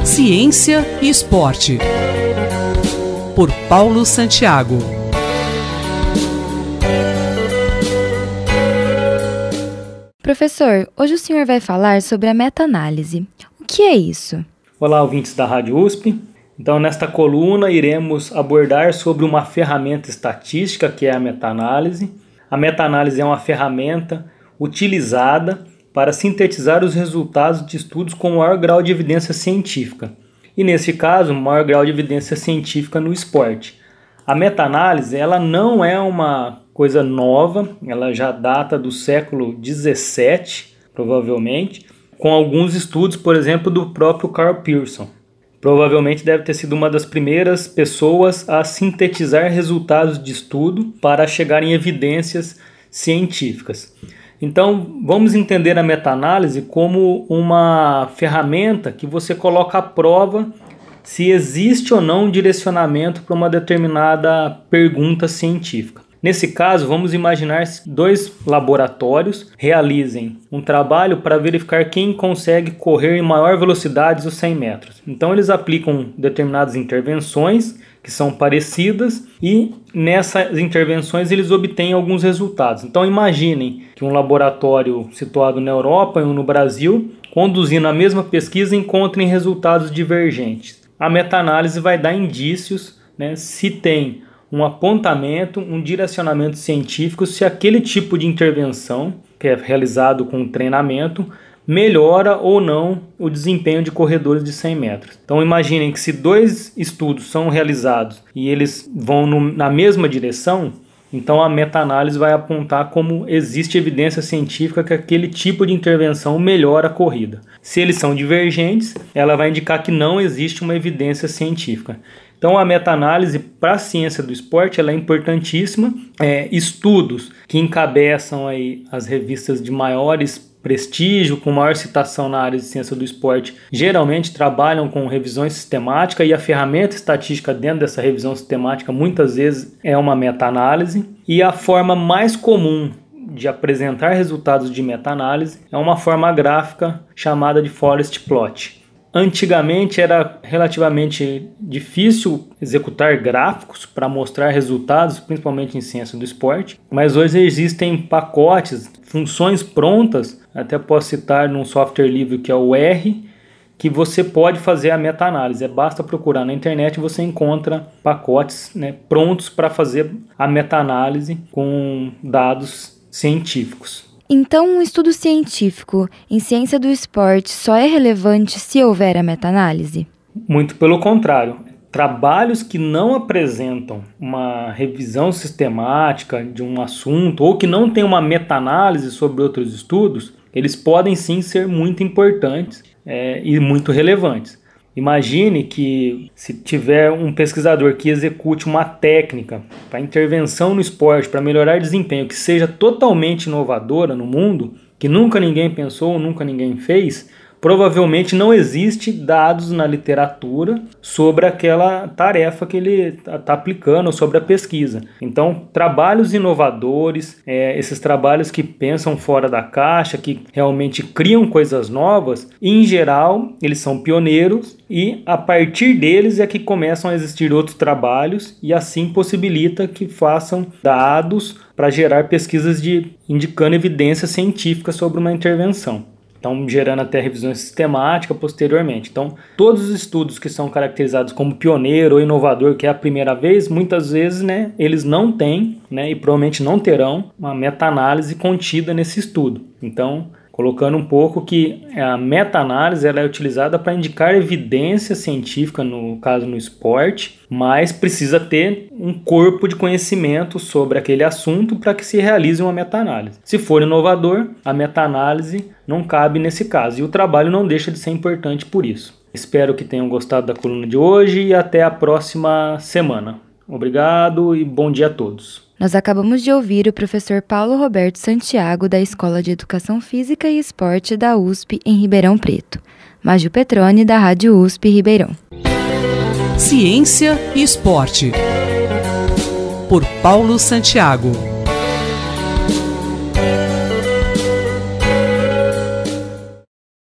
Ciência e Esporte, por Paulo Santiago. Professor, hoje o senhor vai falar sobre a meta-análise. O que é isso? Olá, ouvintes da Rádio USP. Então, nesta coluna, iremos abordar sobre uma ferramenta estatística, que é a meta-análise. A meta-análise é uma ferramenta utilizada para sintetizar os resultados de estudos com maior grau de evidência científica. E, nesse caso, maior grau de evidência científica no esporte. A meta-análise, ela não é uma coisa nova, ela já data do século XVII, provavelmente, com alguns estudos, por exemplo, do próprio Carl Pearson. Provavelmente deve ter sido uma das primeiras pessoas a sintetizar resultados de estudo para chegar em evidências científicas. Então, vamos entender a meta-análise como uma ferramenta que você coloca à prova se existe ou não um direcionamento para uma determinada pergunta científica. Nesse caso, vamos imaginar que dois laboratórios realizem um trabalho para verificar quem consegue correr em maior velocidade os 100 metros. Então, eles aplicam determinadas intervenções que são parecidas e nessas intervenções eles obtêm alguns resultados. Então, imaginem que um laboratório situado na Europa e um no Brasil, conduzindo a mesma pesquisa, encontrem resultados divergentes. A meta-análise vai dar indícios, se tem um apontamento, um direcionamento científico, se aquele tipo de intervenção, que é realizado com treinamento, melhora ou não o desempenho de corredores de 100 metros. Então imaginem que se dois estudos são realizados e eles vão na mesma direção, então a meta-análise vai apontar como existe evidência científica que aquele tipo de intervenção melhora a corrida. Se eles são divergentes, ela vai indicar que não existe uma evidência científica. Então a meta-análise para a ciência do esporte ela é importantíssima. Estudos que encabeçam aí as revistas de maiores prestígio, com maior citação na área de ciência do esporte, geralmente trabalham com revisões sistemáticas e a ferramenta estatística dentro dessa revisão sistemática muitas vezes é uma meta-análise. E a forma mais comum de apresentar resultados de meta-análise é uma forma gráfica chamada de forest plot. Antigamente era relativamente difícil executar gráficos para mostrar resultados, principalmente em ciência do esporte, mas hoje existem pacotes, funções prontas, até posso citar num software livre que é o R, que você pode fazer a meta-análise. Basta procurar na internet e você encontra pacotes prontos para fazer a meta-análise com dados científicos. Então, um estudo científico em ciência do esporte só é relevante se houver a meta-análise? Muito pelo contrário. Trabalhos que não apresentam uma revisão sistemática de um assunto ou que não tem uma meta-análise sobre outros estudos, eles podem sim ser muito importantes e muito relevantes. Imagine que se tiver um pesquisador que execute uma técnica para intervenção no esporte, para melhorar desempenho, que seja totalmente inovadora no mundo, que nunca ninguém pensou, nunca ninguém fez, provavelmente não existe dados na literatura sobre aquela tarefa que ele está aplicando, sobre a pesquisa. Então, trabalhos inovadores, esses trabalhos que pensam fora da caixa, que realmente criam coisas novas, em geral, eles são pioneiros e a partir deles é que começam a existir outros trabalhos e assim possibilita que façam dados para gerar pesquisas indicando evidência científica sobre uma intervenção. Então, gerando até revisões sistemáticas posteriormente. Então, todos os estudos que são caracterizados como pioneiro ou inovador, que é a primeira vez, muitas vezes, eles não têm, e provavelmente não terão uma meta-análise contida nesse estudo. Então, colocando um pouco que a meta-análise ela é utilizada para indicar evidência científica, no caso no esporte, mas precisa ter um corpo de conhecimento sobre aquele assunto para que se realize uma meta-análise. Se for inovador, a meta-análise não cabe nesse caso e o trabalho não deixa de ser importante por isso. Espero que tenham gostado da coluna de hoje e até a próxima semana. Obrigado e bom dia a todos. Nós acabamos de ouvir o professor Paulo Roberto Santiago, da Escola de Educação Física e Esporte da USP em Ribeirão Preto. Maju Petroni, da Rádio USP Ribeirão. Ciência e Esporte, por Paulo Santiago.